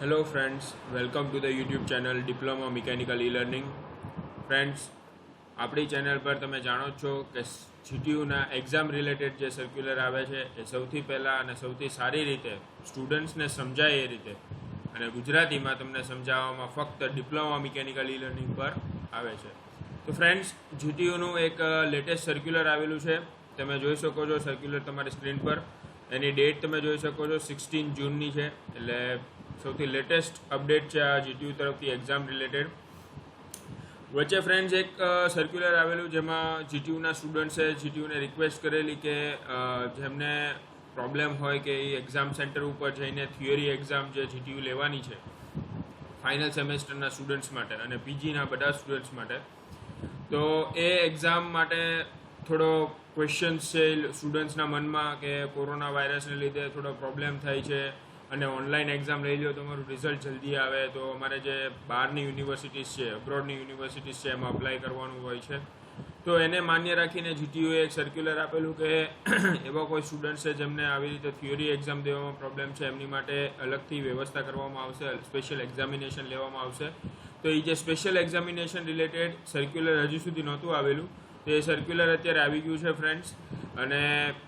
Hello friends, welcome to the YouTube channel Diploma Mechanical E-Learning. Friends, આપણી channel પર તમે જાણો છો કે જીટીયુના એક્ઝામ રિલેટેડ જે સર્ક્યુલર આવે છે એ સૌથી પહેલાં અને સૌથી સારી રીતે સ્ટુડન્ટ્સને સમજાય એ રીતે અને ગુજરાતીમાં તમને સમજાવવામાં ફક્ત ડિપ્લોમા મિકેનિકલ E-Learning પર આવે છે. તો ફ્રેન્ડ્સ, જીટીયુનું એક લેટેસ્ટ સર્ક્યુલર આવેલું છે. તમે જોઈ શકો છો સર્ક્યુલર તમારી સ્ક્રીન પર. એની ડેટ તમે જોઈ શકો છો 16 જૂનની છે. એટલે સૌથી લેટેસ્ટ અપડેટ છે આ જીટીયુ તરફથી એક્ઝામ રિલેટેડ. વચ્ચે ફ્રેન્ડ્સ એક સર્ક્યુલર આવેલું જેમાં જીટીયુના સ્ટુડન્ટ્સે જીટીયુને રિક્વેસ્ટ કરેલી કે જેમને પ્રોબ્લેમ હોય કે એ એક્ઝામ સેન્ટર ઉપર જઈને થિયરી એક્ઝામ જે જીટીયુ લેવાની છે ફાઇનલ સેમેસ્ટરના સ્ટુડન્ટ્સ માટે અને પીજીના બધા સ્ટુડન્ટ્સ માટે, તો એ એક્ઝામ માટે થોડો ક્વેશ્ચન્સ છે સ્ટુડન્ટ્સના મનમાં કે કોરોના વાયરસને લીધે થોડો પ્રોબ્લેમ થાય છે અને ઓનલાઈન એક્ઝામ લઈ લો તમારું રિઝલ્ટ જલ્દી આવે તો અમારે જે બહારની યુનિવર્સિટીઝ છે, અબ્રોડની યુનિવર્સિટીઝ છે એમાં અપ્લાય કરવાનું હોય છે. તો એને માન્ય રાખીને જીટીયુએ એક સર્ક્યુલર આપેલું કે એવા કોઈ સ્ટુડન્ટ્સ છે જેમને આવી રીતે થિયરી એક્ઝામ દેવામાં પ્રોબ્લેમ છે એમની માટે અલગથી વ્યવસ્થા કરવામાં આવશે, સ્પેશિયલ એક્ઝામિનેશન લેવામાં આવશે. તો એ જે સ્પેશિયલ એક્ઝામિનેશન રિલેટેડ સર્ક્યુલર હજુ સુધી નહોતું આવેલું, તો એ સર્ક્યુલર અત્યારે આવી ગયું છે ફ્રેન્ડ્સ. અને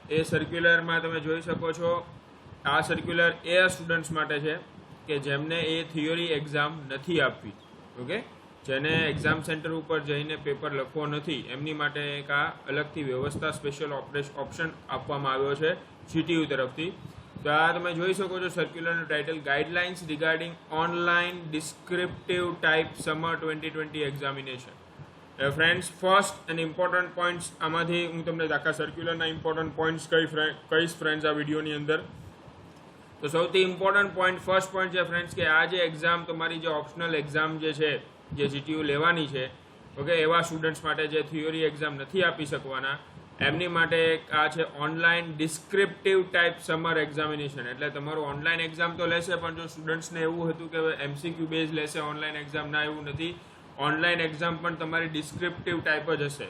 એ સર્ક્યુલરમાં તમે જોઈ શકો છો આ સર્ક્યુલર એ સ્ટુડન્ટ્સ માટે છે કે જેમને એ થિયરી એક્ઝામ નથી આપવી. ઓકે, જેને એક્ઝામ સેન્ટર ઉપર જઈને પેપર લખવો નથી એમની માટે એક આ અલગથી વ્યવસ્થા સ્પેશિયલ ઓપ્શન આપવામાં આવ્યો છે જીટીયુ તરફથી. તો આ તમે જોઈ શકો છો સર્ક્યુલરનું title guidelines regarding online descriptive type summer 2020 examination. Friends, first and important points આમાંથી હું તમને આખા સર્ક્યુલરના ઇમ્પોર્ટન્ટ પોઈન્ટ્સ કહીશ ફ્રેન્ડ્સ આ વિડીયોની અંદર. તો સૌથી ઇમ્પોર્ટન્ટ પોઈન્ટ, ફર્સ્ટ પોઈન્ટ છે ફ્રેન્ડ્સ કે આ જે એક્ઝામ તમારી જે ઓપ્શનલ એક્ઝામ જે છે જે જીટીયુ લેવાની છે, ઓકે, એવા સ્ટુડન્ટ્સ માટે જે થિયોરી એક્ઝામ નથી આપી શકવાના એમની માટે આ છે online descriptive type summer examination. એટલે તમારું ઓનલાઈન એક્ઝામ તો લેશે પણ જો સ્ટુડન્ટ્સને એવું હતું કે એમસીક્યુ બેઝ લેશે ઓનલાઈન એક્ઝામ, ના એવું નથી. ઓનલાઈન એક્ઝામ પણ તમારી ડિસ્ક્રિપ્ટિવ ટાઈપ જ હશે.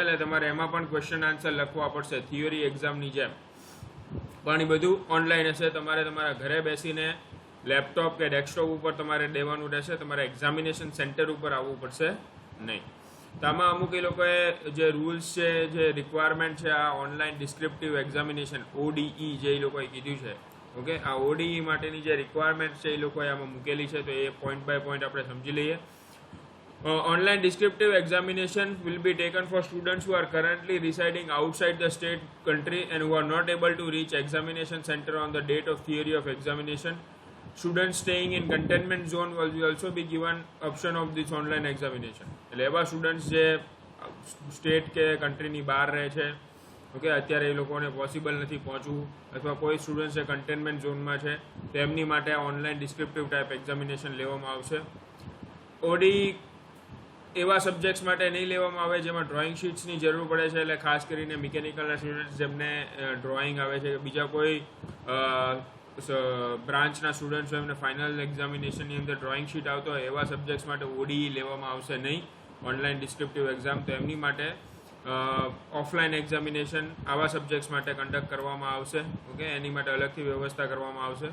એટલે તમારે એમાં પણ ક્વેશ્ચન આન્સર લખવા પડશે થિયોરી એક્ઝામની જેમ, પણ એ બધું ઓનલાઈન હશે. તમારે તમારા ઘરે બેસીને લેપટોપ કે ડેસ્કટોપ ઉપર તમારે દેવાનું રહેશે, તમારે એક્ઝામિનેશન સેન્ટર ઉપર આવવું પડશે નહીં. તો આમાં અમુક એ લોકોએ જે રૂલ્સ છે, જે રિક્વાયરમેન્ટ છે આ ઓનલાઈન ડિસ્ક્રિપ્ટિવ એક્ઝામિનેશન ODE જે એ લોકોએ કીધું છે, ઓકે, આ ODE માટેની જે રિક્વાયરમેન્ટ છે એ લોકોએ આમાં મૂકેલી છે. તો એ પોઈન્ટ બાય પોઈન્ટ આપણે સમજી લઈએ. Online descriptive examination will be taken for students who are currently residing outside the state country and who are not able to reach examination center on the date of theory of examination. Students staying in containment zone will also be given option of this online examination. એટલે એવા students જે state કે કન્ટ્રીની બહાર રહે છે, okay, અત્યારે એ લોકોને possible નથી પહોંચવું, અથવા કોઈ સ્ટુડન્ટ્સ જે કન્ટેનમેન્ટ ઝોનમાં છે તો એમની માટે ઓનલાઈન ડિસ્ક્રિપ્ટિવ ટાઈપ એક્ઝામિનેશન લેવામાં આવશે. ODE એવા સબ્જેક્ટ્સ માટે નહીં લેવામાં આવે જેમાં ડ્રોઈંગ શીટ્સની જરૂર પડે છે. એટલે ખાસ કરીને મિકેનિકલના સ્ટુડન્ટ્સ જેમને ડ્રોઈંગ આવે છે, બીજા કોઈ બ્રાન્ચના સ્ટુડન્ટ્સ હોય એમને ફાઇનલ એક્ઝામિનેશનની અંદર ડ્રોઈંગ શીટ આવતો હોય એવા સબ્જેક્ટ્સ માટે ODE લેવામાં આવશે નહીં, ઓનલાઈન ડિસ્ક્રિપ્ટિવ એક્ઝામ. તો એમની માટે ઓફલાઈન એક્ઝામિનેશન આવા સબ્જેક્ટ્સ માટે કન્ડક્ટ કરવામાં આવશે. ઓકે, એની માટે અલગથી વ્યવસ્થા કરવામાં આવશે.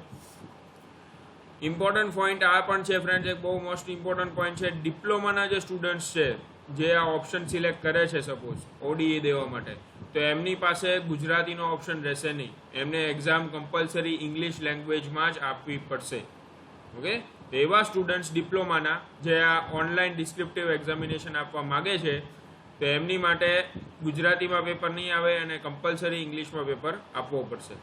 ઇમ્પોર્ટન્ટ પોઈન્ટ આ પણ છે ફ્રેન્ડ્સ, એક બહુ મોસ્ટ ઇમ્પોર્ટન્ટ પોઈન્ટ છે. ડિપ્લોમાના જે સ્ટુડન્ટ્સ છે જે આ ઓપ્શન સિલેક્ટ કરે છે સપોઝ ODE દેવા માટે, તો એમની પાસે ગુજરાતીનો ઓપ્શન રહેશે નહીં. એમને એક્ઝામ કમ્પલસરી ઇંગ્લિશ લેંગ્વેજમાં જ આપવી પડશે. ઓકે, તો એવા સ્ટુડન્ટ્સ ડિપ્લોમાના જે આ ઓનલાઈન ડિસ્ક્રિપ્ટિવ એક્ઝામિનેશન આપવા માગે છે તો એમની માટે ગુજરાતીમાં પેપર નહીં આવે અને કમ્પલસરી ઇંગ્લિશમાં પેપર આપવો પડશે.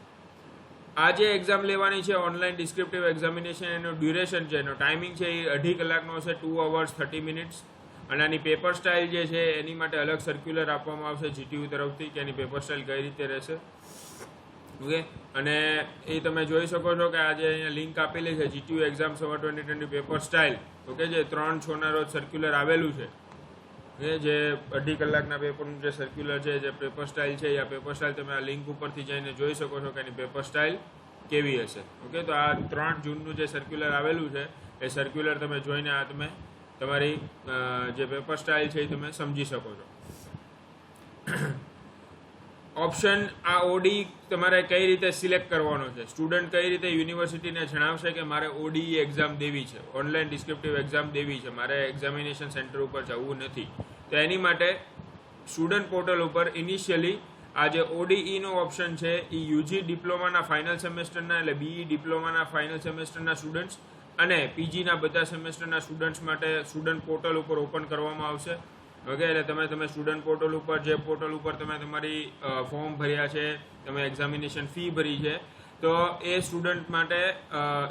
આ જે એક્ઝામ લેવાની છે ઓનલાઈન ડિસ્ક્રિપ્ટિવ એક્ઝામિનેશન, એનો ડ્યુરેશન છે, એનો ટાઈમિંગ છે એ 2.5 કલાકનો હશે, 2 hours 30 minutes. અને આની પેપર સ્ટાઇલ જે છે એની માટે અલગ સર્ક્યુલર આપવામાં આવશે જીટીયુ તરફથી કે એની પેપર સ્ટાઇલ કઈ રીતે રહેશે. ઓકે, અને એ તમે જોઈ શકો છો કે આજે અહીંયા લિંક આપેલી છે GTU exam summer 2020 paper style. Okay, જે 3/6 રોજ સર્ક્યુલર આવેલું છે, જે 2.5 કલાકના પેપરનું જે સર્ક્યુલર છે, જે પેપર સ્ટાઇલ છે, આ પેપર સ્ટાઇલ તમે આ લિંક ઉપરથી જઈને જોઈ શકો છો કે એની પેપર સ્ટાઇલ કેવી હશે. ઓકે, તો આ 3 જૂનનું જે સર્ક્યુલર આવેલું છે એ સર્ક્યુલર તમે જોઈને આ તમે તમારી જે પેપર સ્ટાઇલ છે એ તમે સમજી શકો છો. ઓપ્શન આ ઓડી તમારે કઈ રીતે સિલેક્ટ કરવાનો છે. સ્ટુડન્ટ કઈ રીતે યુનિવર્સિટીને જણાવશે કે મારે ઓડી એક્ઝામ દેવી છે, ઓનલાઈન ડિસ્ક્રિપ્ટિવ એક્ઝામ દેવી છે, મારે એક્ઝામિનેશન સેન્ટર ઉપર જવું નથી. તો એની માટે સ્ટુડન્ટ પોર્ટલ ઉપર ઇનિશિયલી આ જે ઓડીઈનો ઓપ્શન છે એ યુજી ડિપ્લોમાના ફાઇનલ સેમેસ્ટરના એટલે બીઈ ડિપ્લોમાના ફાઇનલ સેમેસ્ટરના સ્ટુડન્ટ્સ અને પીજીના બધા સેમેસ્ટરના સ્ટુડન્ટ્સ માટે સ્ટુડન્ટ પોર્ટલ ઉપર ઓપન કરવામાં આવશે. ઓકે, એટલે તમે સ્ટુડન્ટ પોર્ટલ ઉપર જે પોર્ટલ ઉપર તમે તમારી ફોર્મ ભર્યા છે, તમે એક્ઝામિનેશન ફી ભરી છે, તો એ સ્ટુડન્ટ માટે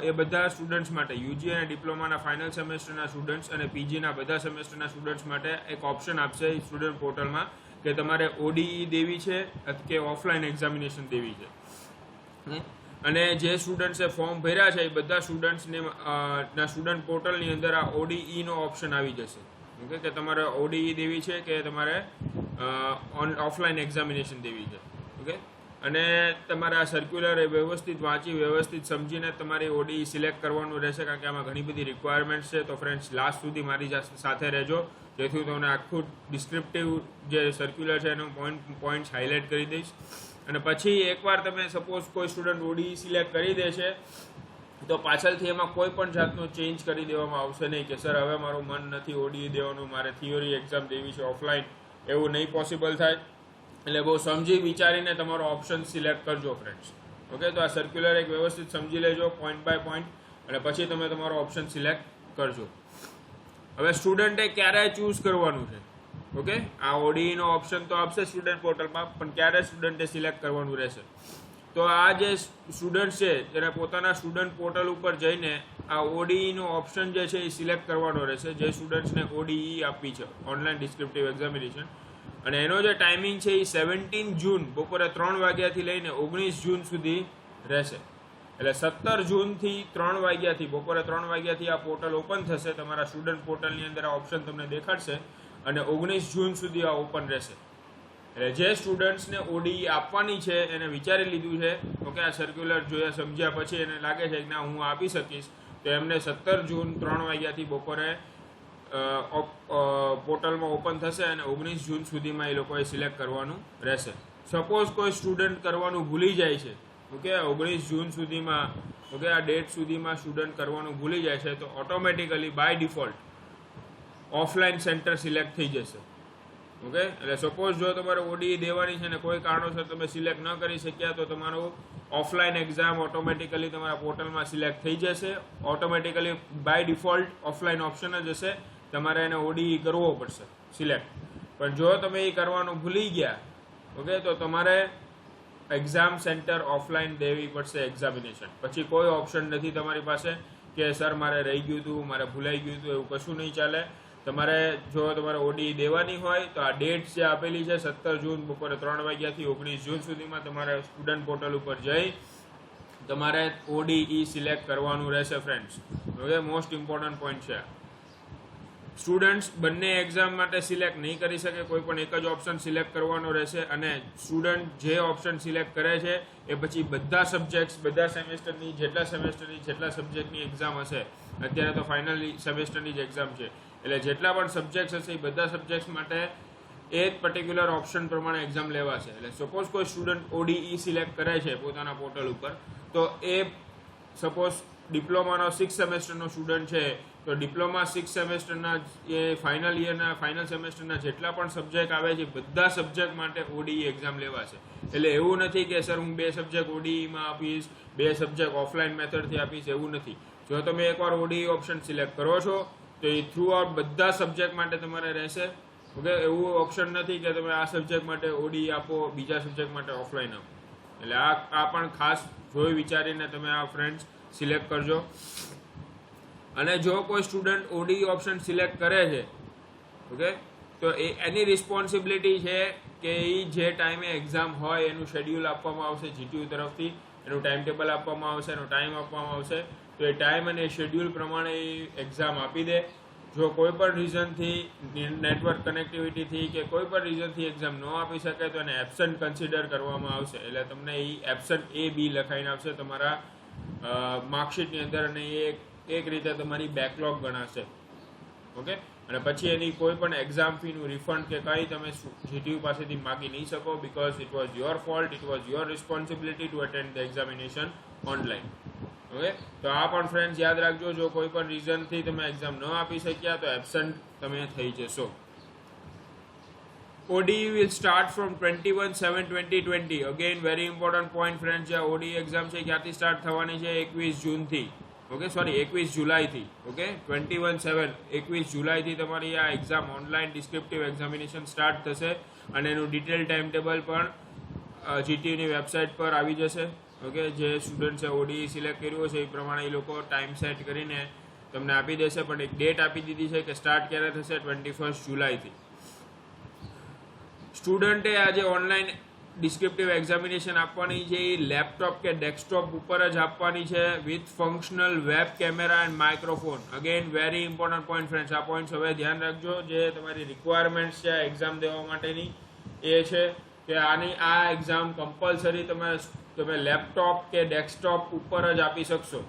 એ બધા સ્ટુડન્ટ્સ માટે યુજી અને ડિપ્લોમાના ફાઇનલ સેમેસ્ટરના સ્ટુડન્ટ્સ અને પીજીના બધા સેમેસ્ટરના સ્ટુડન્ટ્સ માટે એક ઓપ્શન આપશે સ્ટુડન્ટ પોર્ટલમાં કે તમારે ઓડીઈ દેવી છે કે ઓફલાઈન એક્ઝામિનેશન દેવી છે. અને જે સ્ટુડન્ટ્સે ફોર્મ ભર્યા છે એ બધા સ્ટુડન્ટ્સને સ્ટુડન્ટ પોર્ટલની અંદર આ ઓડીઈનો ઓપ્શન આવી જશે. ઓકે, કે તમારે ઓડીઈ દેવી છે કે તમારે ઓફલાઈન એક્ઝામિનેશન દેવી છે. ઓકે, અને તમારે આ સર્ક્યુલર વ્યવસ્થિત વાંચી વ્યવસ્થિત સમજીને તમારી ઓડીઈ સિલેક્ટ કરવાનું રહેશે, કારણ કે આમાં ઘણી બધી રિક્વાયરમેન્ટ્સ છે. તો ફ્રેન્ડ્સ, લાસ્ટ સુધી મારી સાથે રહેજો, જેથી હું તમને આખું ડિસ્ક્રિપ્ટિવ જે સર્ક્યુલર છે એનું પોઈન્ટ્સ હાઇલાઇટ કરી દઈશ. અને પછી એકવાર તમે સપોઝ કોઈ સ્ટુડન્ટ ઓડીઈ સિલેક્ટ કરી દે છે તો પાછળથી એમાં કોઈ પણ જાતનો ચેન્જ કરી દેવામાં આવશે નહીં કે સર હવે મારું મન નથી ઓડીઈ દેવાનું, મારે થિયોરી એક્ઝામ દેવી છે ઓફલાઈન, એવું નહીં પોસિબલ થાય. એટલે બહુ સમજી વિચારીને તમારો ઓપ્શન સિલેક્ટ કરજો ફ્રેન્ડ્સ. ઓકે, તો આ સર્ક્યુલર એક વ્યવસ્થિત સમજી લેજો પોઈન્ટ બાય પોઈન્ટ, અને પછી તમે તમારો ઓપ્શન સિલેક્ટ કરજો. હવે સ્ટુડન્ટે ક્યારે ચૂઝ કરવાનું છે. ઓકે, આ ઓડીઈનો ઓપ્શન તો આપશે સ્ટુડન્ટ પોર્ટલમાં, પણ ક્યારે સ્ટુડન્ટે સિલેક્ટ કરવાનું રહેશે. તો આ જે સ્ટુડન્ટ છે તેને પોતાના સ્ટુડન્ટ પોર્ટલ ઉપર જઈને આ ઓડીઈનો ઓપ્શન જે છે એ સિલેક્ટ કરવાનો રહેશે, જે સ્ટુડન્ટ્સને ઓડીઈ આપી છે ઓનલાઈન ડિસ્ક્રિપ્ટિવ એક્ઝામિનેશન. અને એનો જે ટાઈમિંગ છે એ 17 જૂન બપોરે 3 વાગ્યાથી લઈને 19 જૂન સુધી રહેશે. એટલે 17 જૂનથી 3 વાગ્યાથી બપોરે 3 વાગ્યાથી આ પોર્ટલ ઓપન થશે. તમારા સ્ટુડન્ટ પોર્ટલની અંદર આ ઓપ્શન તમને દેખાડશે અને 19 જૂન સુધી આ ઓપન રહેશે. એટલે જે સ્ટુડન્ટ્સને ઓડીઈ આપવાની છે એને વિચારી લીધું છે, ઓકે, આ સર્ક્યુલર જોયા સમજ્યા પછી એને લાગે છે કે ના હું આપી શકીશ, તો એમને 17 જૂન 3 વાગ્યાથી બપોરે પોર્ટલમાં ઓપન થશે અને 19 જૂન સુધીમાં એ લોકોએ સિલેક્ટ કરવાનું રહેશે. સપોઝ કોઈ સ્ટુડન્ટ કરવાનું ભૂલી જાય છે, ઓકે, 19 જૂન સુધીમાં, ઓકે, આ ડેટ સુધીમાં સ્ટુડન્ટ કરવાનું ભૂલી જાય છે, તો automatically by default offline centre select થઈ જશે. ઓકે, એટલે સપોઝ જો તમારે ઓડીઈ દેવાની છે ને કોઈ કારણોસર તમે સિલેક્ટ ન કરી શક્યા તો તમારું ઓફલાઈન એક્ઝામ ઓટોમેટિકલી તમારા પોર્ટલમાં સિલેક્ટ થઈ જશે. Automatically by default offline option જ હશે, તમારે એને ઓડીઈ કરવો પડશે સિલેક્ટ. પણ જો તમે એ કરવાનું ભૂલી ગયા, ઓકે, તો તમારે એક્ઝામ સેન્ટર ઓફલાઈન દેવી પડશે એક્ઝામિનેશન. પછી કોઈ ઓપ્શન નથી તમારી પાસે કે સર મારે રહી ગયું હતું, મારે ભૂલાઈ ગયું હતું, એવું કશું નહીં ચાલે. તમારે જો તમારે ઓડીઈ દેવાની હોય તો આ ડેટ જે આપેલી છે 17 જૂન બપોરે 3 વાગ્યાથી 19 જૂન સુધીમાં તમારે સ્ટુડન્ટ પોર્ટલ ઉપર જઈ તમારે ઓડીઈ સિલેક્ટ કરવાનું રહેશે friends. Okay, most important point છે. સ્ટુડન્ટ્સ બંને એક્ઝામ માટે સિલેક્ટ નહીં કરી શકે, કોઈ પણ એક જ ઓપ્શન સિલેક્ટ કરવાનો રહેશે. અને સ્ટુડન્ટ જે ઓપ્શન સિલેક્ટ કરે છે એ પછી બધા સબ્જેક્ટ્સ, બધા સેમેસ્ટરની જેટલા સબ્જેક્ટની એક્ઝામ હશે, અત્યારે તો ફાઇનલ સેમેસ્ટરની જ એક્ઝામ છે, એટલે જેટલા પણ સબ્જેક્ટ્સ હશે એ બધા સબ્જેક્ટ્સ માટે એ જ પર્ટિક્યુલર ઓપ્શન પ્રમાણે એક્ઝામ લેવાશે. એટલે સપોઝ કોઈ સ્ટુડન્ટ ઓડીઈ સિલેક્ટ કરે છે પોતાના પોર્ટલ ઉપર, તો એ સપોઝ ડિપ્લોમાનો 6 સેમેસ્ટરનો સ્ટુડન્ટ છે, તો ડિપ્લોમા 6 સેમેસ્ટરના એ ફાઇનલ યરના ફાઇનલ સેમેસ્ટરના જેટલા પણ સબ્જેક્ટ આવે છે બધા સબ્જેક્ટ માટે ઓડીઈ એક્ઝામ લેવાશે. એટલે એવું નથી કે સર હું 2 સબ્જેક્ટ ઓડીઈમાં આપીશ, 2 સબ્જેક્ટ ઓફલાઈન મેથડથી આપીશ, એવું નથી. જો તમે એકવાર ઓડીઈ ઓપ્શન સિલેક્ટ કરો છો તો એ થ્રુ આઉટ બધા સબ્જેક્ટ માટે તમારે રહેશે. ઓકે, એવું ઓપ્શન નથી કે તમે આ સબ્જેક્ટ માટે ઓડીઈ આપો, બીજા સબ્જેક્ટ માટે ઓફલાઈન આપો. એટલે આ પણ ખાસ જોઈ વિચારીને તમે આ ફ્રેન્ડ્સ સિલેક્ટ કરજો. અને જો કોઈ સ્ટુડન્ટ ઓડીઈ ઓપ્શન સિલેક્ટ કરે છે, ઓકે, તો એની રિસ્પોન્સિબિલિટી છે કે એ જે ટાઈમે એક્ઝામ હોય એનું શેડ્યુલ આપવામાં આવશે જીટીયુ તરફથી, એનું ટાઈમ ટેબલ આપવામાં આવશે, એનો ટાઈમ આપવામાં આવશે. તો એ ટાઈમ અને શેડ્યુલ પ્રમાણે એ એક્ઝામ આપી દે. જો કોઈ પણ રીઝનથી, નેટવર્ક કનેક્ટિવિટીથી કે કોઈ પણ રીઝનથી એક્ઝામ ન આપી શકે તો એને એબસન્ટ કન્સિડર કરવામાં આવશે. એટલે તમને એ એબસન્ટ A-B લખાઈને આપશે તમારા માર્કશીટની અંદર, અને એ એક રીતે તમારી બેકલોગ ગણાશે. ઓકે, અને પછી એની કોઈ પણ એક્ઝામ ફીનું રિફંડ કે કંઈ તમે જીટીયુ પાસેથી માગી નહીં શકો, because it was your fault, it was your responsibility to attend the examination online. Okay, તો આ પણ ફ્રેન્ડ્સ યાદ રાખજો, જો કોઈ પણ રીઝનથી તમે એક્ઝામ ન આપી શક્યા તો એબસન્ટ તમે થઈ જશો. ODE will start from 21/7/2020. Again very important point friends, જે ODE એક્ઝામ છે ક્યાંથી સ્ટાર્ટ થવાની છે? 21 જૂનથી. Okay, sorry 21 જુલાઈથી. ઓકે, 21/7 21 જુલાઈથી તમારી આ exam online descriptive examination start થશે અને એનું ડિટેલ ટાઈમ ટેબલ પણ જીટીયુની વેબસાઇટ પર આવી જશે. ઓકે, જે સ્ટુડન્ટ્સે ODE સિલેક્ટ કર્યું હશે એ પ્રમાણે એ લોકો ટાઈમ સેટ કરીને તમને આપી દેશે, પણ એક ડેટ આપી દીધી છે કે સ્ટાર્ટ ક્યારે થશે? 21 જુલાઈથી. સ્ટુડન્ટે આજે ઓનલાઈન ડિસ્ક્રિપ્ટિવ એક્ઝામિનેશન આપવાની છે એ લેપટોપ કે ડેસ્કટોપ ઉપર જ આપવાની છે with functional web camera and microphone. Again very important point friends, આ પોઈન્ટ્સ હવે ધ્યાન રાખજો. જે તમારી રિક્વાયરમેન્ટ્સ છે એક્ઝામ દેવા માટેની એ છે કે આ એક્ઝામ કમ્પલસરી તમે લેપટોપ કે ડેસ્કટોપ ઉપર જ આપી શકશો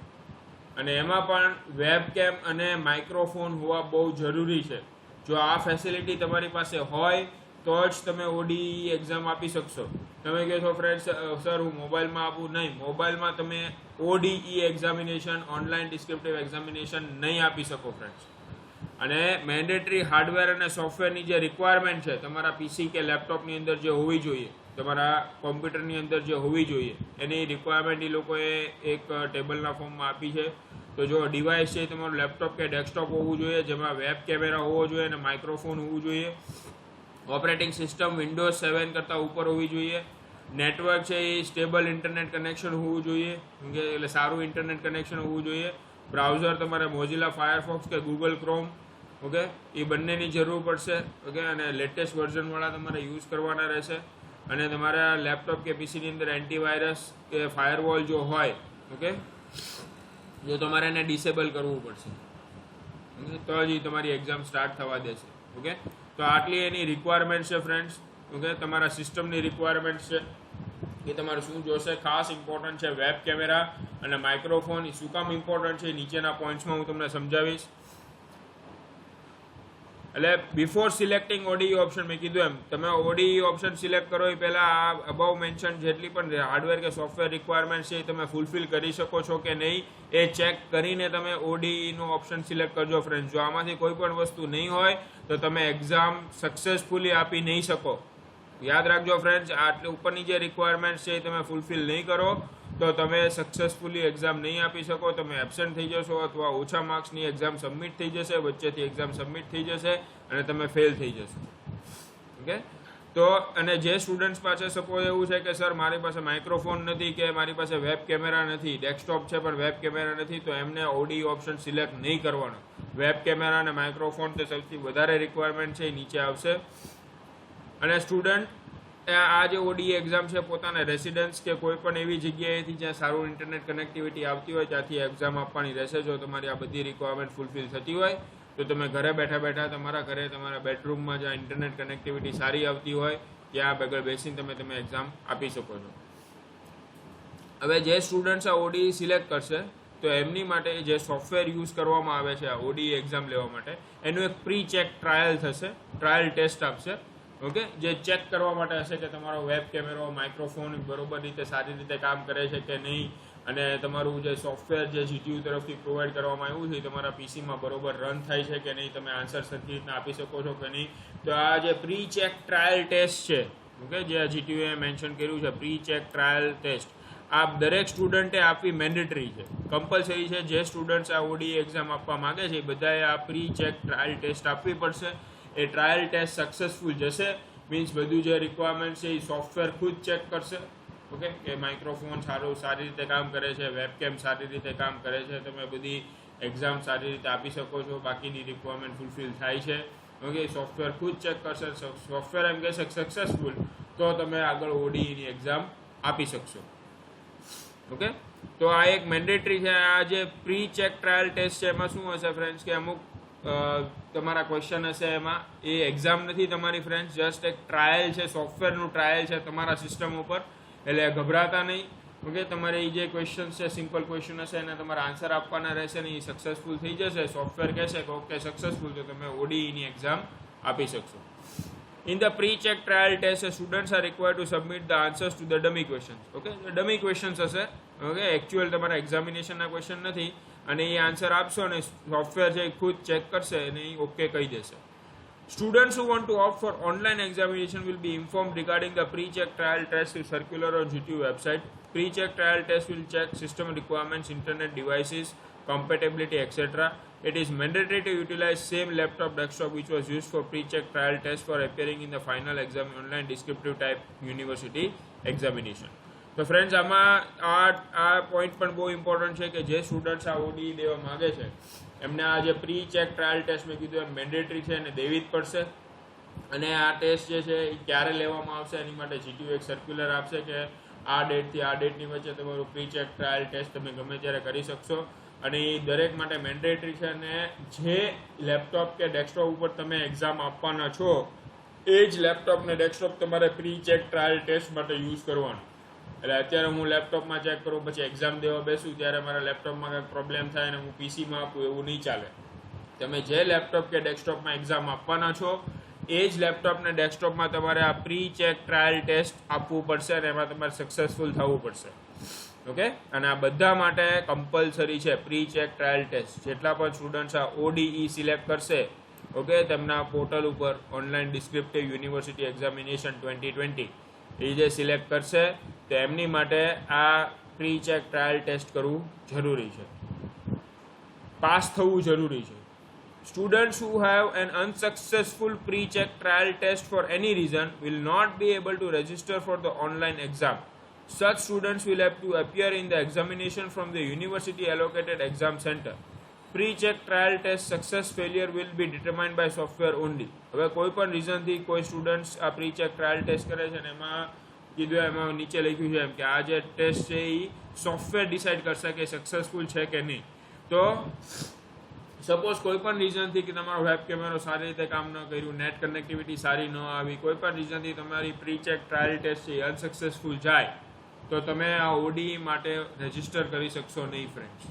અને એમાં પણ વેબકેમ અને માઇક્રોફોન હોવા બહુ જરૂરી છે. જો આ ફેસિલિટી તમારી પાસે હોય તો જ તમે ODE એક્ઝામ આપી શકશો. તમે કહો છો ફ્રેન્ડ્સ સર હું મોબાઈલમાં આપું, નહીં, મોબાઈલમાં તમે ODE examination online descriptive examination નહીં આપી શકો ફ્રેન્ડ્સ. અને મેન્ડેટરી હાર્ડવેર અને સોફ્ટવેરની જે રિક્વાયરમેન્ટ છે તમારા PC કે લેપટોપની અંદર જે હોવી જોઈએ, તમારા કોમ્પ્યુટરની અંદર જે હોવી જોઈએ, એની રિક્વાયરમેન્ટ એ લોકોએ એક ટેબલના ફોર્મમાં આપી છે. તો જો ડિવાઇસ છે તમારું લેપટોપ કે ડેસ્કટોપ હોવું જોઈએ, જેમાં વેબ કેમેરા હોવો જોઈએ અને માઇક્રોફોન હોવું જોઈએ. ઓપરેટિંગ સિસ્ટમ વિન્ડોઝ 7 કરતાં ઉપર હોવી જોઈએ. નેટવર્ક છે એ સ્ટેબલ ઇન્ટરનેટ કનેક્શન હોવું જોઈએ, એટલે સારું ઇન્ટરનેટ કનેક્શન હોવું જોઈએ. બ્રાઉઝર તમારે મોઝિલા ફાયરફોક્સ કે ગૂગલ ક્રોમ, ઓકે, એ બંનેની જરૂર પડશે. ઓકે, અને લેટેસ્ટ વર્ઝનવાળા તમારે યુઝ કરવાના રહેશે. અને તમારા લેપટોપ કે PCની અંદર એન્ટીવાયરસ કે ફાયરવોલ જો હોય, ઓકે, જો તમારે એને ડિસેબલ કરવું પડશે, તો જ તમારી એક્ઝામ સ્ટાર્ટ થવા દેશે. ઓકે, તો આટલી એની રિક્વાયરમેન્ટ છે ફ્રેન્ડ્સ. ઓકે, તમારા સિસ્ટમની રિક્વાયરમેન્ટ છે કે તમારે શું જોશે. ખાસ ઇમ્પોર્ટન્ટ છે વેબ કેમેરા અને માઇક્રોફોન. એ શું કામ ઇમ્પોર્ટન્ટ છે નીચેના પોઈન્ટ્સમાં હું તમને સમજાવીશ. એટલે બિફોર સિલેક્ટિંગ ODE ઓપ્શન, મેં કીધું એમ તમે ODE ઓપ્શન સિલેક્ટ કરો એ પહેલાં આ અબાઉ મેન્શન જેટલી પણ હાર્ડવેર કે સોફ્ટવેર રિક્વાયરમેન્ટ છે એ તમે ફૂલફિલ કરી શકો છો કે નહીં એ ચેક કરીને તમે ODEનો ઓપ્શન સિલેક્ટ કરજો ફ્રેન્ડ્સ. જો આમાંથી કોઈ પણ વસ્તુ નહીં હોય તો તમે એક્ઝામ સક્સેસફુલી આપી નહીં શકો. યાદ રાખજો ફ્રેન્ડ્સ, આટલી ઉપરની જે રિક્વાયરમેન્ટ છે એ તમે ફૂલફિલ નહીં કરો તો તમે સક્સેસફુલી એક્ઝામ નહીં આપી શકો. તમે એબસેન્ટ થઈ જશો અથવા ઓછા માર્ક્સની એક્ઝામ સબમિટ થઈ જશે, વચ્ચેથી એક્ઝામ સબમિટ થઈ જશે અને તમે ફેલ થઈ જશો. ઓકે, તો અને જે સ્ટુડન્ટ્સ પાસે સપોઝ એવું છે કે સર મારી પાસે માઇક્રોફોન નથી કે મારી પાસે વેબ કેમેરા નથી, ડેસ્કટોપ છે પણ વેબ કેમેરા નથી, તો એમને ODE ઓપ્શન સિલેક્ટ નહીં કરવાનો. વેબ કેમેરા અને માઇક્રોફોન તે સૌથી વધારે રિક્વાયરમેન્ટ છે એ નીચે આવશે. અને સ્ટુડન્ટ આ જે ODE એક્ઝામ છે પોતાના રેસિડન્સ કે કોઈ પણ એવી જગ્યાએથી જ્યાં સારું ઇન્ટરનેટ કનેક્ટિવિટી આવતી હોય ત્યાંથી એક્ઝામ આપવાની રહેશે. જો તમારી આ બધી રિક્વાયરમેન્ટ ફૂલફિલ થતી હોય તો તમે ઘરે બેઠા બેઠા તમારા ઘરે તમારા બેડરૂમમાં જ્યાં ઇન્ટરનેટ કનેક્ટિવિટી સારી આવતી હોય ત્યાં બગર બેસીને તમે એક્ઝામ આપી શકો છો. હવે જે સ્ટુડન્ટ્સ આ ODE સિલેક્ટ કરશે તો એમની માટે જે સોફ્ટવેર યુઝ કરવામાં આવે છે આ ODE એક્ઝામ લેવા માટે, એનું એક પ્રી ચેક ટ્રાયલ થશે, ટ્રાયલ ટેસ્ટ આપશે. ઓકે, જે ચેક કરવા માટે હશે કે તમારો વેબ કેમેરો, માઇક્રોફોન બરોબર રીતે સારી રીતે કામ કરે છે કે નહીં, અને તમારું જે સોફ્ટવેર જે જીટીયુ તરફથી પ્રોવાઈડ કરવામાં આવ્યું છે તમારા PCમાં બરોબર રન થાય છે કે નહીં, તમે આન્સર સરખી રીતના આપી શકો છો કે નહીં. તો આ જે પ્રી ચેક ટ્રાયલ ટેસ્ટ છે, ઓકે, જે જીટીયુએ મેન્શન કર્યું છે પ્રી ચેક ટ્રાયલ ટેસ્ટ, આ દરેક સ્ટુડન્ટે આપવી મેન્ડેટરી છે, કમ્પલસરી છે. જે સ્ટુડન્ટ્સ આ ODE એક્ઝામ આપવા માગે છે એ બધાએ આ પ્રી ચેક ટ્રાયલ ટેસ્ટ આપવી પડશે. એ ટ્રાયલ ટેસ્ટ સક્સેસફુલ જશે મીન્સ બધું જે રિક્વાયરમેન્ટ છે એ સોફ્ટવેર ખુદ ચેક કરશે. ઓકે, કે માઇક્રોફોન સારી રીતે કામ કરે છે, વેબકેમ સારી રીતે કામ કરે છે, તમે બધી એક્ઝામ સારી રીતે આપી શકો છો, બાકીની રિક્વાયરમેન્ટ ફૂલફિલ થાય છે. ઓકે, સોફ્ટવેર ખુદ ચેક કરશે. સોફ્ટવેર એમ કહેશે સક્સેસફુલ તો તમે આગળ ODEની એક્ઝામ આપી શકશો. ઓકે, તો આ એક મેન્ડેટરી છે. આ જે પ્રી ચેક ટ્રાયલ ટેસ્ટ છે એમાં શું હશે ફ્રેન્ડ્સ કે અમુક તમારા ક્વેશ્ચન હશે, એમાં એ એક્ઝામ નથી તમારી ફ્રેન્ડ્સ, જસ્ટ એક ટ્રાયલ છે, સોફ્ટવેરનું ટ્રાયલ છે તમારા સિસ્ટમ ઉપર. એટલે ગભરાતા નહીં. ઓકે, તમારે એ જે ક્વેશ્ચન છે સિમ્પલ ક્વેશ્ચન હશે એને તમારે આન્સર આપવાના રહેશે ને એ સક્સેસફુલ થઈ જશે, સોફ્ટવેર કહેશે કે ઓકે સક્સેસફુલ, તો તમે ઓડીઈની એક્ઝામ આપી શકશો. In the pre-check trial test, students are required to submit the answers to the dummy questions. Okay, dummy questions હશે. ઓકે, એકચ્યુઅલ તમારા એક્ઝામિનેશનના ક્વેશ્ચન નથી અને એ આન્સર આપશો અને સોફ્ટવેર છે એ ખુદ ચેક કરશે અને એ ઓકે કહી દેશે. Students who want to opt for online examination will be informed regarding the pre-check trial test through circular on GTU website. Pre-check trial test will check system requirements, internet devices, compatibility, etc. It is mandatory to utilize same laptop desktop which was used for pre-check trial test for appearing in the final exam online descriptive type university examination. તો friends, આમાં આ point પણ બહુ important છે કે જે students આ Audi દેવા માગે છે એમને આ જે પ્રી ચેક ટ્રાયલ ટેસ્ટ મેં કીધું એમ મેન્ડેટરી છે અને દેવી જ પડશે. અને આ ટેસ્ટ જે છે એ ક્યારે લેવામાં આવશે એની માટે જીટીયુ એક સર્ક્યુલર આપશે કે આ ડેટથી આ ડેટની વચ્ચે તમારું પ્રી ચેક ટ્રાયલ ટેસ્ટ તમે ગમે ત્યારે કરી શકશો અને એ દરેક માટે મેન્ડેટરી છે. અને જે લેપટોપ કે ડેસ્કટોપ ઉપર તમે એક્ઝામ આપવાના છો એ જ લેપટોપ ને ડેસ્કટોપ તમારે પ્રી ચેક ટ્રાયલ ટેસ્ટ માટે યુઝ કરવાનું. એટલે અત્યારે હું લેપટોપમાં ચેક કરું પછી એક્ઝામ દેવા બેસું ત્યારે મારા લેપટોપમાં કંઈક પ્રોબ્લેમ થાય અને હું પીસીમાં આપું એવું નહીં ચાલે. તમે જે લેપટોપ કે ડેસ્કટોપમાં એક્ઝામ આપવાના છો એ જ લેપટોપ ને ડેસ્કટોપમાં તમારે આ પ્રી ચેક ટ્રાયલ ટેસ્ટ આપવું પડશે અને એમાં તમારે સક્સેસફુલ થવું પડશે. ઓકે, અને આ બધા માટે કમ્પલસરી છે પ્રી ચેક ટ્રાયલ ટેસ્ટ. જેટલા પણ સ્ટુડન્ટ્સ આ ઓડીઈ સિલેક્ટ કરશે ઓકે તેમના પોર્ટલ ઉપર ઓનલાઈન ડિસ્ક્રિપ્ટિવ યુનિવર્સિટી એક્ઝામિનેશન 2020 એ જે સિલેક્ટ કરશે તો એમની માટે આ પ્રી ચેક ટ્રાયલ ટેસ્ટ કરવું જરૂરી છે, પાસ થવું જરૂરી છે. Students who have an unsuccessful pre-check trial test for any reason will not be able to register for the online exam. Such students will have to appear in the examination from the university allocated exam center. Pre-check trial test success failure will be determined by software only. હવે કોઈ પણ રીઝનથી કોઈ students આ pre-check trial test કરે છે ને એમાં કીધું એમાં નીચે લખ્યું છે એમ કે આ જે ટેસ્ટ છે એ સોફ્ટવેર ડિસાઇડ કરશે કે સક્સેસફુલ છે કે નહીં. તો સપોઝ કોઈ પણ રીઝનથી કે તમારો વેબ કેમેરો સારી રીતે કામ ન કર્યું, નેટ કનેક્ટિવિટી સારી ન આવી, કોઈ પણ રીઝનથી તમારી પ્રી-ચેક ટ્રાયલ ટેસ્ટ છે અનસક્સેસફુલ જાય તો તમે આ ઓડી માટે રજિસ્ટર કરી શકશો નહીં ફ્રેન્ડ્સ.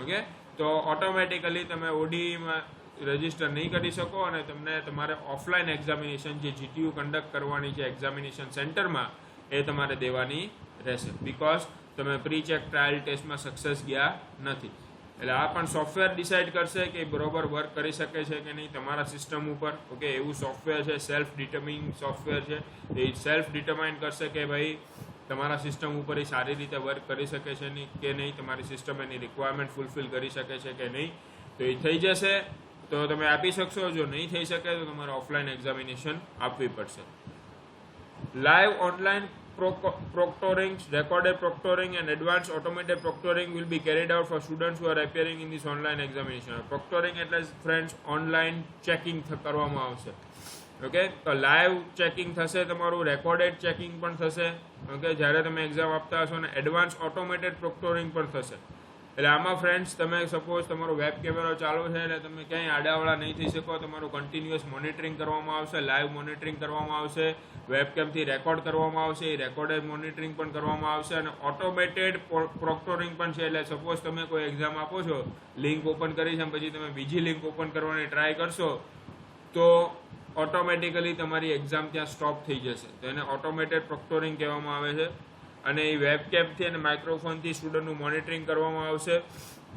ઓકે, તો ઓટોમેટિકલી તમે ઓડીમાં રજિસ્ટર નહીં કરી શકો અને તમને તમારે ઓફલાઈન એક્ઝામિનેશન જે જીટીયુ કન્ડક્ટ કરવાની છે એક્ઝામિનેશન સેન્ટરમાં એ તમારે દેવાની રહેશે બિકોઝ તમે પ્રી-ચેક ટ્રાયલ ટેસ્ટમાં સક્સેસ ગયા નથી. એટલે આ પણ સોફ્ટવેર ડિસાઇડ કરશે કે બરોબર વર્ક કરી શકે છે કે નહીં તમારા સિસ્ટમ ઉપર. ઓકે, એવું સોફ્ટવેર છે, સેલ્ફ ડિટર્મિંગ સોફ્ટવેર છે, એ સેલ્ફ ડિટર્માઇન કરશે કે ભાઈ તમારા સિસ્ટમ ઉપર એ સારી રીતે વર્ક કરી શકે છે કે નહીં, તમારી સિસ્ટમ એની રિક્વાયરમેન્ટ ફૂલફિલ કરી શકે છે કે નહીં. તો એ થઈ જશે તો તમે આપી શકશો, જો નહીં થઈ શકે તો તમારે ઓફલાઈન એક્ઝામિનેશન આપવી પડશે. Live online proctoring, recorded proctoring and advanced automated proctoring will be carried out for students who are appearing in this online examination. Proctoring એટલે friends online checking કરવામાં આવશે. ઓકે, તો લાઈવ ચેકિંગ થશે, તમારું recorded checking પણ થશે. Okay, જ્યારે તમે એક્ઝામ આપતા હશો અને એડવાન્સ ઓટોમેટેડ પ્રોક્ટોરિંગ પણ થશે. એટલે આમાં ફ્રેન્ડ્સ તમે સપોઝ તમારો વેબ કેમેરો ચાલુ છે એટલે તમે ક્યાંય આડાવાળા નહીં થઈ શકો, તમારું કન્ટિન્યુઅસ મોનિટરિંગ કરવામાં આવશે, લાઈવ મોનિટરિંગ કરવામાં આવશે, વેબકેમથી રેકોર્ડ કરવામાં આવશે, એ રેકોર્ડેડ મોનિટરિંગ પણ કરવામાં આવશે અને ઓટોમેટેડ પ્રોક્ટોરિંગ પણ છે. એટલે સપોઝ તમે કોઈ એક્ઝામ આપો છો, લિંક ઓપન કરી છે પછી તમે બીજી લિંક ઓપન કરવાની ટ્રાય કરશો તો ઓટોમેટિકલી તમારી એક્ઝામ ત્યાં સ્ટોપ થઈ જશે. તો એને ઓટોમેટેડ પ્રોક્ટોરિંગ કહેવામાં આવે છે. અને એ વેબકેમથી અને માઇક્રોફોનથી સ્ટુડન્ટનું મોનિટરિંગ કરવામાં આવશે.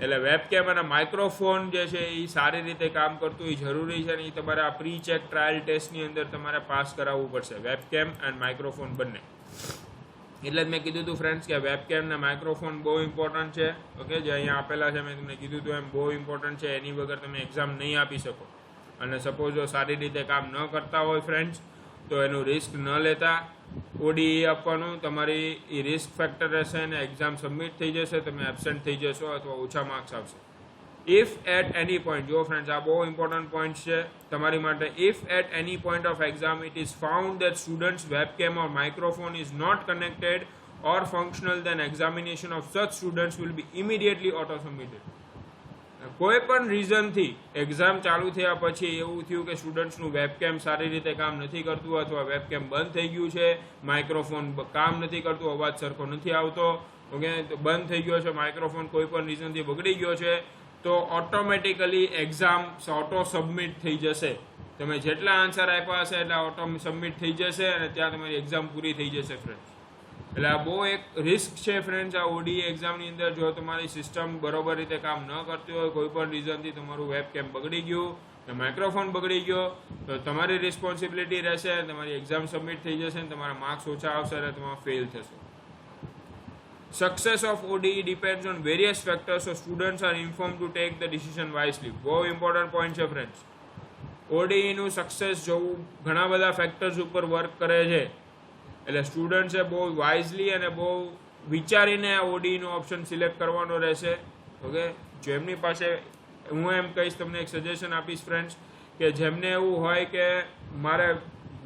એટલે વેબકેમ અને માઇક્રોફોન જે છે એ સારી રીતે કામ કરતું એ જરૂરી છે અને એ તમારે આ પ્રી-ચેક ટ્રાયલ ટેસ્ટની અંદર તમારે પાસ કરાવવું પડશે, વેબકેમ અને માઇક્રોફોન બંને. એટલે જ મેં કીધું હતું ફ્રેન્ડ્સ કે વેબકેમ અને માઇક્રોફોન બહુ ઇમ્પોર્ટન્ટ છે. ઓકે, જે અહીંયા આપેલા છે મેં તમને કીધું હતું એમ બહુ ઇમ્પોર્ટન્ટ છે, એની વગર તમે એક્ઝામ નહીં આપી શકો. અને સપોઝ જો સારી રીતે કામ ન કરતા હોય ફ્રેન્ડ્સ તો એનું રિસ્ક ન લેતા ઓડીઈ આપવાનું, તમારી એ રિસ્ક ફેક્ટર રહેશે અને એક્ઝામ સબમિટ થઈ જશે, તમે એબસેન્ટ થઈ જશો અથવા ઓછા માર્ક્સ આવશે. ઇફ એટ એની પોઈન્ટ, જો ફ્રેન્ડ્સ આ બહુ ઇમ્પોર્ટન્ટ પોઈન્ટ છે તમારી માટે, if at any point of exam it is found that students webcam or microphone is not connected or functional, then examination of such students will be immediately auto submitted. કોઈ પણ રીઝનથી exam ચાલુ થયા પછી એવું થયું કે સ્ટુડન્ટ્સનું વેબકેમ સારી રીતે કામ નથી કરતું અથવા વેબકેમ બંધ થઈ ગયું છે, માઇક્રોફોન કામ નથી કરતું, અવાજ સરખો નથી આવતો, ઓકે, તો બંધ થઈ ગયો છે માઇક્રોફોન, કોઈ પણ રીઝનથી બગડી ગયો છે, તો ઓટોમેટિકલી એક્ઝામ ઓટો સબમિટ થઈ જશે. તમે જેટલા આન્સર આપ્યા હશે એટલા ઓટો સબમિટ થઈ જશે અને ત્યાં તમારી એક્ઝામ પૂરી થઈ જશે ફ્રેન્ડ્સ. એટલે આ બહુ એક રિસ્ક છે ફ્રેન્ડ્સ આ ઓડીઈ એક્ઝામની અંદર. જો તમારી સિસ્ટમ બરોબર રીતે કામ ન કરતી હોય, કોઈ પણ રીઝનથી તમારું વેબકેમ બગડી ગયું, માઇક્રોફોન બગડી ગયો, તો તમારી રિસ્પોન્સિબિલિટી રહેશે, તમારી એક્ઝામ સબમિટ થઈ જશે અને તમારા માર્ક્સ ઓછા આવશે અને તમે ફેલ થશો. Success of ODE depends on various factors, so students are informed to take the decision wisely. બહુ ઇમ્પોર્ટન્ટ પોઈન્ટ છે ફ્રેન્ડ્સ. ઓડીઈનું સક્સેસ જોવું ઘણા બધા ફેક્ટર્સ ઉપર વર્ક કરે છે, એટલે સ્ટુડન્ટ્સે બહુ વાઇઝલી અને બહુ વિચારીને આ ઓડીઈનો ઓપ્શન સિલેક્ટ કરવાનો રહેશે. ઓકે, જેમની પાસે, હું એમ કહીશ, તમને એક સજેશન આપીશ ફ્રેન્ડ્સ, કે જેમને એવું હોય કે મારે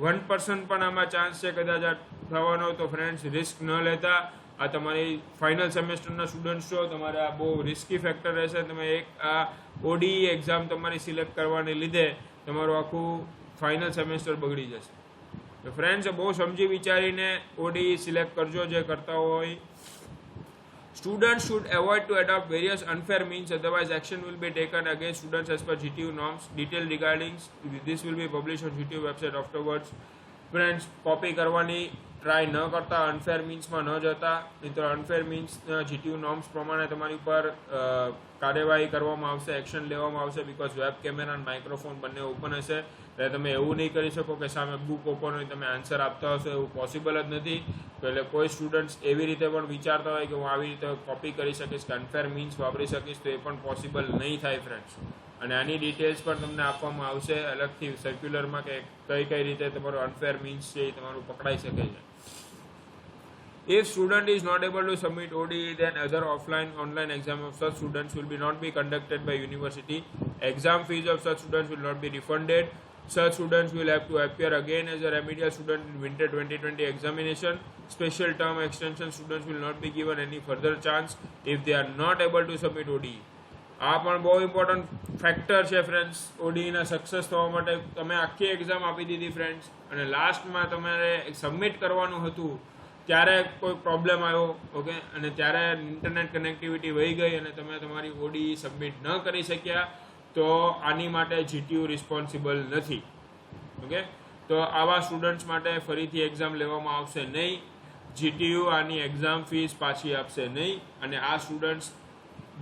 1% પણ આમાં ચાન્સ છે કદાચ આ થવાનો, તો ફ્રેન્ડ્સ રિસ્ક ન લેતા. આ તમારી ફાઇનલ સેમેસ્ટરના સ્ટુડન્ટ્સ છો, તમારે આ બહુ રિસ્કી ફેક્ટર રહેશે. તમે એક આ ઓડીઈ એક્ઝામ તમારી સિલેક્ટ કરવાને લીધે તમારું આખું ફાઇનલ સેમેસ્ટર બગડી જશે. તો ફ્રેન્ડ્સ બહુ સમજી વિચારીને ઓડીઈ સિલેક્ટ કરજો જે કરતા હોય. Students should avoid to adopt various unfair means, otherwise action will be taken against students as per GTU norms. Detail regarding this will be published on GTU website afterwards. Friends, copy કરવાની try ન કરતા, unfair મીન્સમાં ન જતા, નહીં તો unfair means GTU norms પ્રમાણે તમારી ઉપર કાર્યવાહી કરવામાં આવશે, એક્શન લેવામાં આવશે. બિકોઝ વેબ કેમેરા અને માઇક્રોફોન બંને ઓપન હશે, એટલે તમે એવું નહીં કરી શકો કે સામે બુક ઓપન હોય તમે આન્સર આપતા હશો, એવું પોસિબલ જ નથી. એટલે કોઈ સ્ટુડન્ટ્સ એવી રીતે પણ વિચારતા હોય કે હું આવી રીતે કોપી કરી શકીશ કે અનફેર મીન્સ વાપરી શકીશ, તો એ પણ પોસિબલ નહીં થાય ફ્રેન્ડ્સ. અને આની ડિટેલ્સ પણ તમને આપવામાં આવશે અલગથી સર્ક્યુલરમાં કે કઈ રીતે તમારું અનફેર મીન્સ છે એ તમારું પકડાઈ શકે છે. If student is not able to submit ODE, then other offline online exam of such students will not be conducted by university. Exam fees of such students will not be refunded. Such students will have to appear again as a remedial student in winter 2020 examination. Special term extension students will not be given any further chance if they are not able to submit ODE. આ પણ બહુ important factor છે friends ઓડીઈના success થવા માટે. તમે આખી exam આપી દીધી ફ્રેન્ડ્સ અને લાસ્ટમાં તમારે સબમિટ કરવાનું હતું ત્યારે કોઈ પ્રોબ્લેમ આવ્યો, ઓકે, અને ત્યારે ઇન્ટરનેટ કનેક્ટિવિટી વહી ગઈ અને તમે તમારી ઓડીઈ સબમિટ ન કરી શક્યા, તો આની માટે GTU રિસ્પોન્સિબલ નથી. ઓકે, તો આવા સ્ટુડન્ટ્સ માટે ફરીથી એક્ઝામ લેવામાં આવશે નહીં. GTU આની એક્ઝામ ફીસ પાછી આપશે નહીં અને આ સ્ટુડન્ટ્સ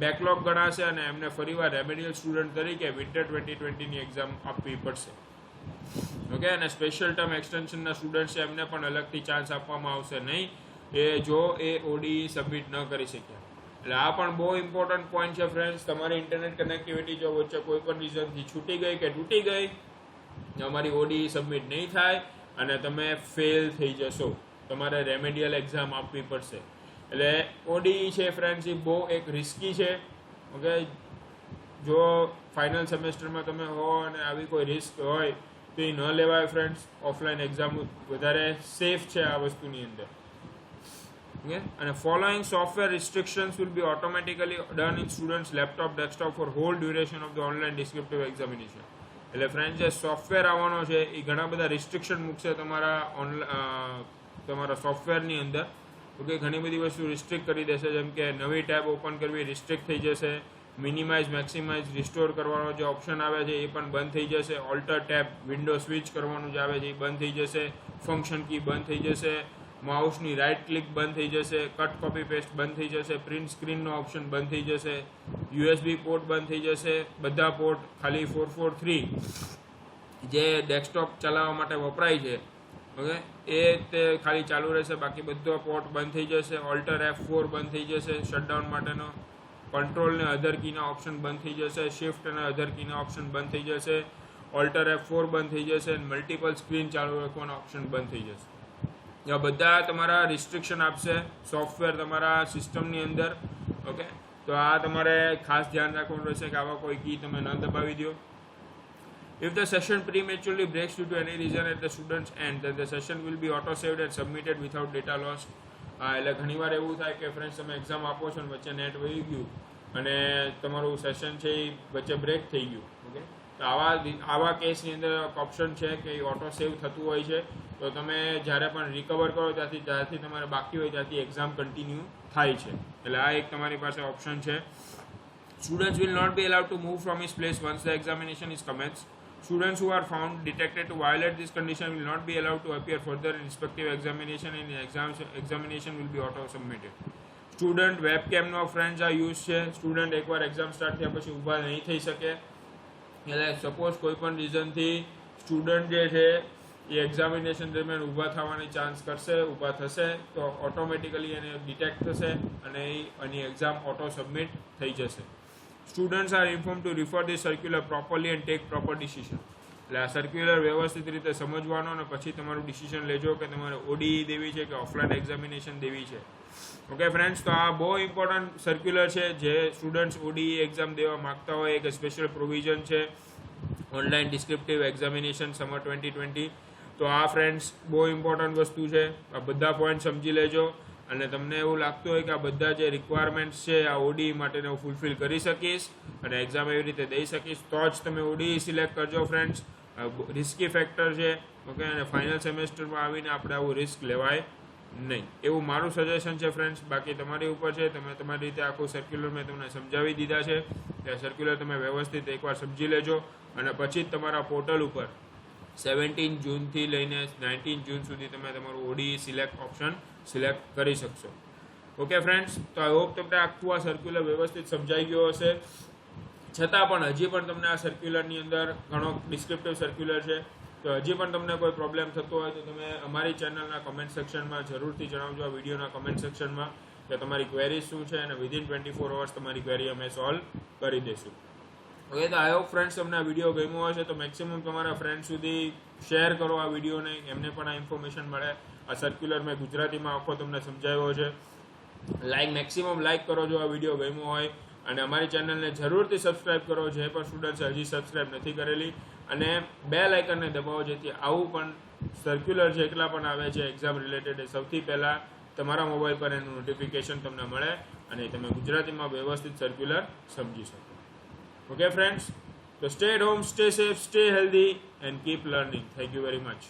બેકલોગ ગણાશે અને એમને ફરીવાર રેમેડિયલ સ્ટુડન્ટ તરીકે વિન્ટર 2020ની એક્ઝામ આપવી પડશે. ઓકે, અને સ્પેશિયલ ટર્મ એક્સટેન્શનના સ્ટુડન્ટ છે એમને પણ અલગથી ચાન્સ આપવામાં આવશે નહીં એ જો એ ઓડીઈ સબમિટ ન કરી શક્યા. એટલે આ પણ બહુ ઇમ્પોર્ટન્ટ પોઈન્ટ છે ફ્રેન્ડ્સ. તમારી ઇન્ટરનેટ કનેક્ટિવિટી જો વચ્ચે કોઈ પણ રીઝનથી છૂટી ગઈ કે તૂટી ગઈ, તમારી ઓડીઈ સબમિટ નહીં થાય અને તમે ફેલ થઈ જશો, તમારે રેમેડિયલ એક્ઝામ આપવી પડશે. એટલે ઓડીઈ છે ફ્રેન્ડ્સ એ બહુ એક રિસ્કી છે. ઓકે, જો ફાઇનલ સેમેસ્ટરમાં તમે હો અને આવી કોઈ રિસ્ક હોય તો એ ન લેવાય ફ્રેન્ડ્સ. ઓફલાઈન એક્ઝામ વધારે સેફ છે આ વસ્તુની અંદર. ઓકે, અને following software restrictions will be automatically done in students laptop desktop for whole duration of the online descriptive examination. એટલે ફ્રેન્ડ્સ જે સોફ્ટવેર આવવાનો છે એ ઘણા બધા રિસ્ટ્રિક્શન મૂકશે તમારા સોફ્ટવેરની અંદર. ઓકે, ઘણી બધી વસ્તુ રિસ્ટ્રિક્ટ કરી દેશે, જેમ કે નવી ટેબ ઓપન કરવી રિસ્ટ્રિક્ટ થઈ જશે, મિનિમાઇઝ મેક્સિમાઇઝ રિસ્ટોર કરવાનો જે ઓપ્શન આવે છે એ પણ બંધ થઈ જશે, ઓલ્ટર ટેબ વિન્ડો સ્વિચ કરવાનું જે આવે છે એ બંધ થઈ જશે, ફંક્શન કી બંધ થઈ જશે, માઉસની રાઇટ ક્લિક બંધ થઈ જશે, કટ કોપી પેસ્ટ બંધ થઈ જશે, પ્રિન્ટ સ્ક્રીનનો ઓપ્શન બંધ થઈ જશે, USB પોર્ટ બંધ થઈ જશે. બધા પોર્ટ ખાલી 443 જે ડેસ્કટોપ ચલાવવા માટે વપરાય છે, ઓકે, એ તે ખાલી ચાલુ રહેશે, બાકી બધો પોર્ટ બંધ થઈ જશે. ઓલ્ટર F4 બંધ થઈ જશે શટડાઉન માટેનો, કંટ્રોલ ને અધર કીના ઓપ્શન બંધ થઈ જશે, શિફ્ટ અને અધર કીના ઓપ્શન બંધ થઈ જશે, ઓલ્ટર F4 બંધ થઈ જશે અને મલ્ટિપલ સ્ક્રીન ચાલુ રાખવાનો ઓપ્શન બંધ થઈ જશે. આ બધા તમારા રિસ્ટ્રિક્શન આપશે સોફ્ટવેર તમારા સિસ્ટમની અંદર. ઓકે, તો આ તમારે ખાસ ધ્યાન રાખવાનું રહેશે કે આવા કોઈ કી તમે ન દબાવી દો. If the session prematurely breaks due to any reason at the student's end, then the session will be auto-saved and submitted without data loss. એટલે ઘણીવાર એવું થાય કે ફ્રેન્ડ્સ તમે એક્ઝામ આપો છો ને વચ્ચે નેટ વહી ગયું અને તમારું સેશન છે એ વચ્ચે બ્રેક થઈ ગયું. ઓકે, તો આવા કેસની અંદર ઓપ્શન છે કે એ ઓટો સેવ થતું હોય છે. તો તમે જ્યારે પણ રિકવર કરો ત્યાંથી તમારે બાકી હોય ત્યાંથી એક્ઝામ કન્ટિન્યુ થાય છે. એટલે આ એક તમારી પાસે ઓપ્શન છે. Students will not be allowed to move from his place once the examination is commenced. Students who are found detected to violate this condition will not be allowed to appear further in respective examination, and examination will be auto submitted. Student વેબકેમનો friends આ use છે. Student એકવાર exam start થયા પછી ઊભા નહીં થઈ શકે. એટલે સપોઝ કોઈ પણ રીઝનથી સ્ટુડન્ટ જે છે એ એક્ઝામિનેશન દરમિયાન ઊભા થવાની ચાન્સ કરશે, ઊભા થશે તો ઓટોમેટિકલી એને ડિટેક્ટ થશે અને એની એક્ઝામ ઓટો સબમિટ થઈ જશે. Students are inform to refer the circular properly and take proper decision. એટલે આ સર્ક્યુલર વ્યવસ્થિત રીતે સમજવાનો અને પછી તમારું ડિસિઝન લેજો કે તમારે ઓડીઈ દેવી છે કે ઓફલાઈન એક્ઝામિનેશન દેવી છે. ઓકે ફ્રેન્ડ્સ, તો આ બહુ ઇમ્પોર્ટન્ટ સર્ક્યુલર છે. જે સ્ટુડન્ટ્સ ઓડીઈ એક્ઝામ દેવા માગતા હોય એક સ્પેશિયલ પ્રોવિઝન છે ઓનલાઈન ડિસ્ક્રિપ્ટિવ એક્ઝામિનેશન સમર 2020. તો આ ફ્રેન્ડ્સ બહુ ઇમ્પોર્ટન્ટ વસ્તુ છે. આ બધા પોઈન્ટ સમજી લેજો અને તમને એવું લાગતું હોય કે આ બધા જે રિક્વાયરમેન્ટ્સ છે આ ઓડીઈ માટેને હું ફૂલફિલ કરી શકીશ અને એક્ઝામ એવી રીતે દઈ શકીશ તો જ તમે ઓડીઈ સિલેક્ટ કરજો ફ્રેન્ડ્સ. રિસ્કી ફેક્ટર છે. ઓકે, અને ફાઇનલ સેમેસ્ટરમાં આવીને આપણે આવું રિસ્ક લેવાય નહીં એવું મારું સજેશન છે ફ્રેન્ડ્સ. બાકી તમારી ઉપર છે. તમે તમારી રીતે આખું સર્ક્યુલર મેં તમને સમજાવી દીધા છે. ત્યાં સર્ક્યુલર તમે વ્યવસ્થિત એકવાર સમજી લેજો અને પછી જ તમારા પોર્ટલ ઉપર 17 જૂનથી લઈને 19 જૂન સુધી તમે તમારું ઓડીઈ ઓપ્શન સિલેક્ટ કરી શકશો. ઓકે ફ્રેન્ડ્સ, તો આઈ હોપ તમને આખું આ સર્ક્યુલર વ્યવસ્થિત સમજાઈ ગયો હશે. છતાં પણ હજી પણ તમને આ સર્ક્યુલરની અંદર ઘણો ડિસ્ક્રિપ્ટિવ સર્ક્યુલર છે. તો હજી પણ તમને કોઈ પ્રોબ્લેમ થતો હોય તો તમે અમારી ચેનલના કમેન્ટ સેક્શનમાં જરૂરથી જણાવજો, આ વિડીયોના કમેન્ટ સેક્શનમાં, કે તમારી ક્વેરી શું છે અને વિધિન 24 અવર્સ તમારી ક્વેરી અમે સોલ્વ કરી દઈશું. ઓકે, તો આઈ હોપ ફ્રેન્ડ્સ તમને આ વિડીયો ગમ્યો હશે તો મેક્સિમમ તમારા ફ્રેન્ડ સુધી શેર કરો આ વિડીયોને, એમને પણ આ ઇન્ફોર્મેશન મળે. આ સર્ક્યુલર મેં ગુજરાતીમાં આખો તમને સમજાવ્યો છે. મેક્સિમમ લાઇક કરો જો આ વિડીયો ગમ્યો હોય અને અમારી ચેનલને જરૂરથી સબસ્ક્રાઇબ કરો જે પણ સ્ટુડન્ટ્સ હજી સબસ્ક્રાઇબ નથી કરેલી, અને બેલ આઇકનને દબાવો જેથી આવું પણ સર્ક્યુલર જેટલા પણ આવે છે એક્ઝામ રિલેટેડ એ સૌથી પહેલાં તમારા મોબાઈલ પર એનું નોટિફિકેશન તમને મળે અને તમે ગુજરાતીમાં વ્યવસ્થિત સર્ક્યુલર સમજી શકો. Okay friends, so stay at home, stay safe, stay healthy and keep learning. Thank you very much.